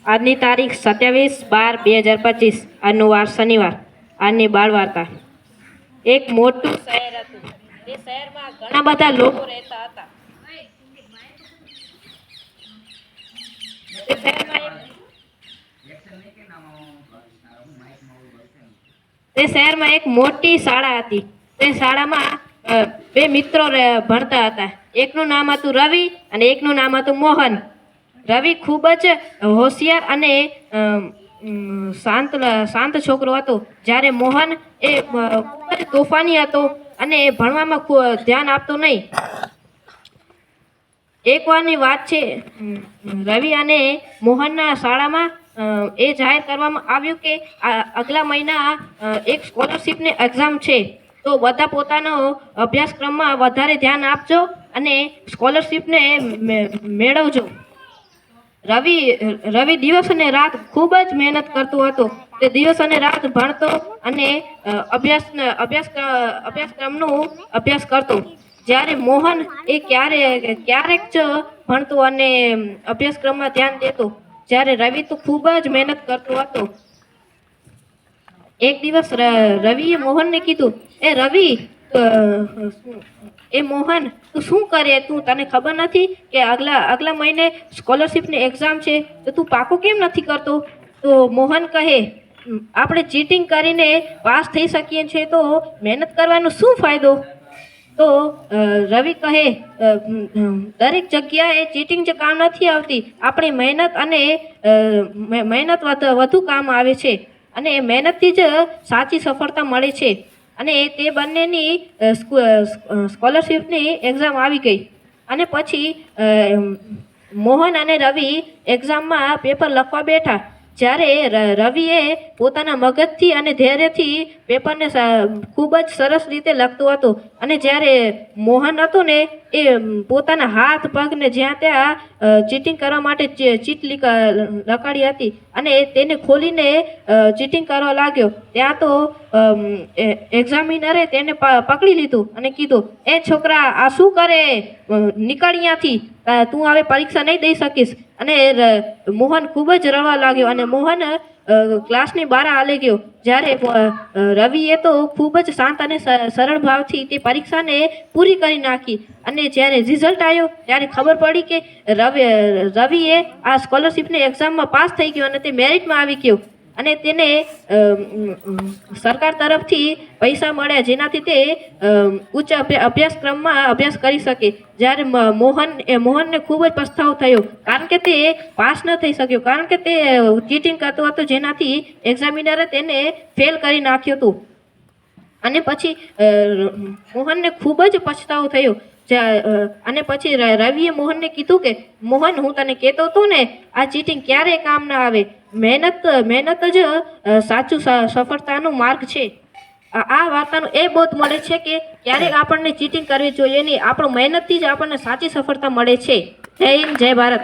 આજની તારીખ 27/12/2025 આજનો વાર શનિવાર. આજની બાળ વાર્તા. એક મોટું શહેર હતું. એ શહેરમાં ઘણા બધા લોકો રહેતા હતા. તે શહેરમાં એક મોટી શાળા હતી. તે શાળામાં બે મિત્રો ભણતા હતા. એકનું નામ હતું રવિ અને એકનું નામ હતું મોહન. રવિ ખૂબ જ હોશિયાર અને શાંત છોકરો હતો, જ્યારે મોહન એ ખૂબ જ તોફાની હતો અને ભણવામાં ધ્યાન આપતો નહીં. એકવારની વાત છે, રવિ અને મોહનના શાળામાં એ જાહેર કરવામાં આવ્યું કે આગલા મહિના એક સ્કોલરશિપની એક્ઝામ છે, તો બધા પોતાનો અભ્યાસક્રમમાં વધારે ધ્યાન આપજો અને સ્કોલરશિપને મેળવજો. રવિ દિવસ અને રાત ખૂબ જ મહેનત કરતો હતો. તે દિવસ અને રાત ભણતો અને અભ્યાસક્રમનો અભ્યાસ કરતો, જ્યારે મોહન એ ક્યારેક જ ભણતો અને અભ્યાસક્રમમાં ધ્યાન દેતો. જ્યારે રવિ તો ખૂબ જ મહેનત કરતો હતો. એક દિવસ રવિએ મોહનને કીધું, મોહન, તું શું કરે? તને ખબર નથી કે આગલા મહિને સ્કોલરશિપની એક્ઝામ છે, તો તું પાકું કેમ નથી કરતો? તો મોહન કહે, આપણે ચીટિંગ કરીને પાસ થઈ શકીએ છીએ, તો મહેનત કરવાનો શું ફાયદો? તો રવિ કહે, દરેક જગ્યાએ ચીટિંગ જ કામ નથી આવતી. આપણી મહેનત વધુ કામ આવે છે અને મહેનતથી જ સાચી સફળતા મળે છે. અને તે બંનેની સ્કોલરશિપની એક્ઝામ આવી ગઈ અને પછી મોહન અને રવિ એક્ઝામમાં પેપર લખવા બેઠા. જ્યારે રવિએ પોતાના મગજથી અને ધૈર્યથી પેપરને ખૂબ જ સરસ રીતે લખતો હતો, અને જ્યારે મોહન હતો ને, એ પોતાના હાથ પગને જ્યાં ત્યાં ચીટિંગ કરવા માટે ચીટ લગાડી હતી અને તેને ખોલીને ચીટિંગ કરવા લાગ્યો. ત્યાં તો એક્ઝામિનરે તેને પકડી લીધું અને કીધું, એ છોકરા, આ શું કરે? નીકળ અહીંયાથી, તું હવે પરીક્ષા નહીં દઈ શકીશ. અને મોહન ખૂબ જ રડવા લાગ્યો અને મોહન ક્લાસની બહાર હાલી ગયો. જ્યારે રવિએ તો ખૂબ જ શાંત અને સરળ ભાવથી તે પરીક્ષાને પૂરી કરી નાખી. અને જ્યારે રિઝલ્ટ આવ્યો ત્યારે ખબર પડી કે રવિએ આ સ્કોલરશિપની એક્ઝામમાં પાસ થઈ ગયો અને તે મેરિટમાં આવી ગયો. અને તેને સરકાર તરફથી પૈસા મળ્યા, જેનાથી તે ઉચ્ચ અભ્યાસક્રમમાં અભ્યાસ કરી શકે. જ્યારે મોહનને ખૂબ જ પસ્તાવો થયો, કારણ કે તે પાસ ન થઈ શક્યો, કારણ કે તે ચીટિંગ કરતો હતો, જેનાથી એક્ઝામિનરે તેને ફેલ કરી નાખ્યો હતો. અને પછી મોહનને ખૂબ જ પછતાવો થયો. અને પછી રવિએ મોહનને કીધું કે, મોહન, હું તને કહેતો હતો ને, આ ચીટિંગ ક્યારેય કામ ના આવે. મહેનત જ સાચું સફળતાનો માર્ગ છે. આ વાર્તાનો એ બોધ મળે છે કે ક્યારેક આપણને ચીટિંગ કરવી જોઈએ નહીં. આપણું મહેનતથી જ આપણને સાચી સફળતા મળે છે. જય હિન્દ, જય ભારત.